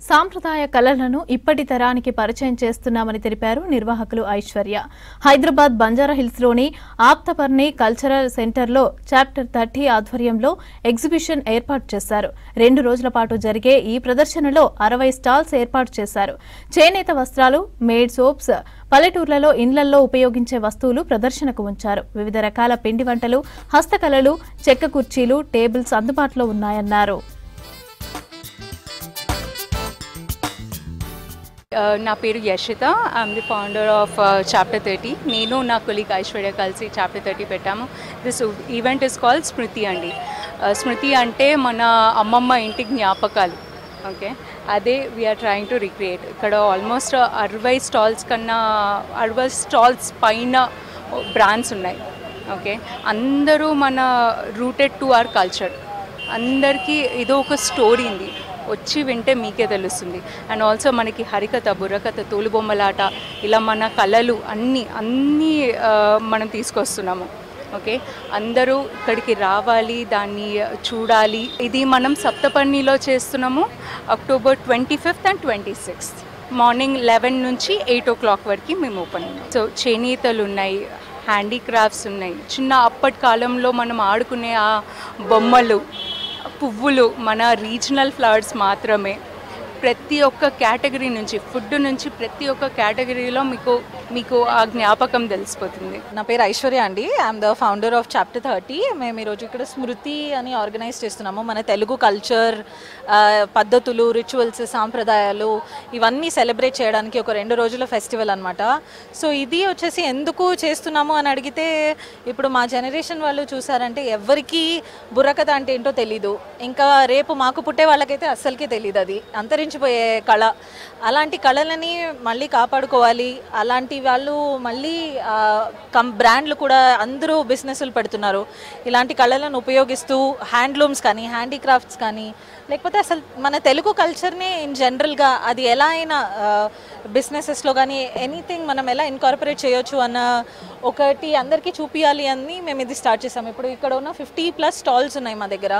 సాంప్రదాయ కళలను ఇప్పటి తరానికి పరిచయం చేస్తున్నామని తెలిపారు నిర్వాహకులు ఐశ్వర్య. హైదరాబాద్ బంజారాహిల్స్లోని ఆప్తపర్ణి కల్చరల్ సెంటర్లో చాప్టర్ 30 ఆధ్వర్యంలో ఎగ్జిబిషన్ ఏర్పాటు చేశారు. 2 రోజుల పాటు జరిగే ఈ ప్రదర్శనలో 60 స్టాల్స్ ఏర్పాటు చేశారు. చేనేత వస్త్రాలు, మేడ్ సోప్స్, పల్లెటూర్లలో ఇండ్లల్లో ఉపయోగించే వస్తువులు ప్రదర్శనకు ఉంచారు. వివిధ రకాల పిండి వంటలు, హస్తకళలు, చెక్క కుర్చీలు, టేబుల్స్ అందుబాటులో ఉన్నాయన్నారు. నా పేరు Yashita. I'm the founder of chapter 30. నేను నా కొలీగ్ ఐశ్వర్య కలిసి చాప్టర్ 30 పెట్టాము. This event is called Smriti అండి. స్మృతి అంటే మన అమ్మమ్మ ఇంటి జ్ఞాపకాలు. ఓకే, అదే వీఆర్ ట్రయింగ్ టు రిక్రియేట్. ఇక్కడ ఆల్మోస్ట్ 60 స్టాల్స్ పైన బ్రాండ్స్ ఉన్నాయి. ఓకే, అందరూ మన రూటెడ్ టు అవర్ కల్చర్. అందరికీ ఏదో ఒక స్టోరీ ఉంది, వచ్చి వింటే మీకే తెలుస్తుంది. అండ్ ఆల్సో మనకి హరికథ, బుర్రకథ, తోలుబొమ్మలాట, ఇలా మన కళలు అన్నీ మనం తీసుకొస్తున్నాము. ఓకే, అందరూ ఇక్కడికి రావాలి, దాన్ని చూడాలి. ఇది మనం సప్తపర్ణిలో చేస్తున్నాము. October 25th and 26th morning 11 నుంచి 8 o'clock వరకు మేము ఓపెన్ ఉన్నాం. సో చేనేతలు ఉన్నాయి, హ్యాండీక్రాఫ్ట్స్ ఉన్నాయి, చిన్న అప్పటి కాలంలో మనం ఆడుకునే ఆ బొమ్మలు, పువ్వులు, మన రీజనల్ ఫ్లవర్స్ మాత్రమే. ప్రతి ఒక్క కేటగిరీ నుంచి, ఫుడ్ నుంచి ప్రతి ఒక్క కేటగిరీలో మీకు ఆ జ్ఞాపకం తెలిసిపోతుంది. నా పేరు ఐశ్వర్య అండి. I'm the founder of chapter 30. మేము ఈరోజు ఇక్కడ స్మృతి అని ఆర్గనైజ్ చేస్తున్నాము. మన తెలుగు కల్చర్, పద్ధతులు, రిచువల్స్, సాంప్రదాయాలు ఇవన్నీ సెలబ్రేట్ చేయడానికి ఒక 2 రోజుల ఫెస్టివల్ అనమాట. సో ఇది వచ్చేసి ఎందుకు చేస్తున్నాము అని అడిగితే, ఇప్పుడు మా జనరేషన్ వాళ్ళు చూసారంటే ఎవరికి బుర్రకథ అంటే ఏంటో తెలీదు. ఇంకా రేపు మాకు పుట్టే వాళ్ళకైతే అస్సలకే తెలియదు. అది అంతరించిపోయే కళ. అలాంటి కళలని మళ్ళీ కాపాడుకోవాలి. అలాంటి వాళ్ళు మళ్ళీ బ్రాండ్లు కూడా అందరూ బిజినెస్లు పెడుతున్నారు. ఇలాంటి కళలను ఉపయోగిస్తూ హ్యాండ్లూమ్స్ కానీ, హ్యాండీక్రాఫ్ట్స్ కానీ, లేకపోతే అసలు మన తెలుగు కల్చర్ని ఇన్ జనరల్గా అది ఎలా అయినా బిజినెసెస్లో కానీ ఎనీథింగ్ మనం ఎలా ఇన్కార్పొరేట్ చేయొచ్చు అన్న ఒకటి అందరికీ చూపించాలి అని మేము ఇది స్టార్ట్ చేసాము. ఇప్పుడు ఇక్కడ ఉన్న 50+ స్టాల్స్ ఉన్నాయి మా దగ్గర.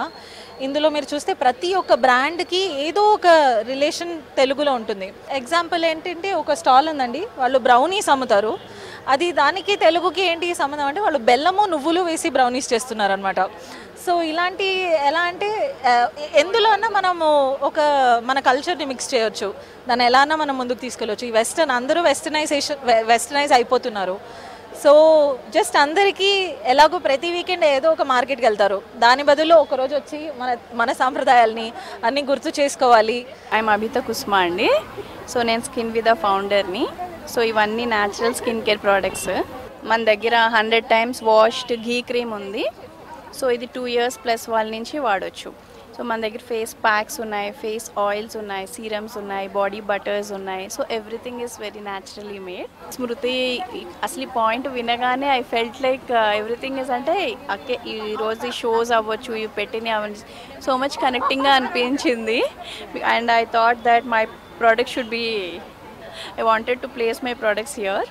ఇందులో మీరు చూస్తే ప్రతి ఒక్క బ్రాండ్కి ఏదో ఒక రిలేషన్ తెలుగులో ఉంటుంది. ఎగ్జాంపుల్ ఏంటంటే, ఒక స్టాల్ ఉందండి, వాళ్ళు బ్రౌనీస్ అమ్ముతారు. అది దానికి తెలుగుకి ఏంటి సంబంధం అంటే, వాళ్ళు బెల్లము, నువ్వులు వేసి బ్రౌనీస్ చేస్తున్నారు అనమాట. సో ఇలాంటి ఎలా అంటే ఎందులో అన్నా మనము మన కల్చర్ని మిక్స్ చేయొచ్చు, దాన్ని ఎలా అన్నా మనం ముందుకు తీసుకెళ్ళొచ్చు. ఈ అందరూ వెస్టర్నైజ్ అయిపోతున్నారు. సో జస్ట్ అందరికీ ఎలాగో ప్రతి వీకెండ్ ఏదో ఒక మార్కెట్కి వెళ్తారు, దాని బదులు ఒకరోజు వచ్చి మన సాంప్రదాయాల్ని అన్నీ గుర్తు చేసుకోవాలి. ఐఎమ్ అభిత కుస్మా అండి. సో నేను స్కిన్ విత్ ఫౌండర్ని. సో ఇవన్నీ న్యాచురల్ స్కిన్ కేర్ ప్రోడక్ట్స్. మన దగ్గర 100 times వాష్డ్ ఘీ క్రీమ్ ఉంది. సో ఇది 2 years ప్లస్ వాళ్ళ నుంచి వాడచ్చు. సో మన దగ్గర ఫేస్ ప్యాక్స్ ఉన్నాయి, ఫేస్ ఆయిల్స్ ఉన్నాయి, సీరమ్స్ ఉన్నాయి, బాడీ బటర్స్ ఉన్నాయి. So everything is very naturally made. Smriti అసలు పాయింట్ వినగానే I felt like everything is అంటే అకే ఈరోజు షోస్ అవ్వచ్చు, ఇవి పెట్టిన అవన్నీ సో మచ్ కనెక్టింగ్గా అనిపించింది. And I thought that my product should be, I wanted to place my products here.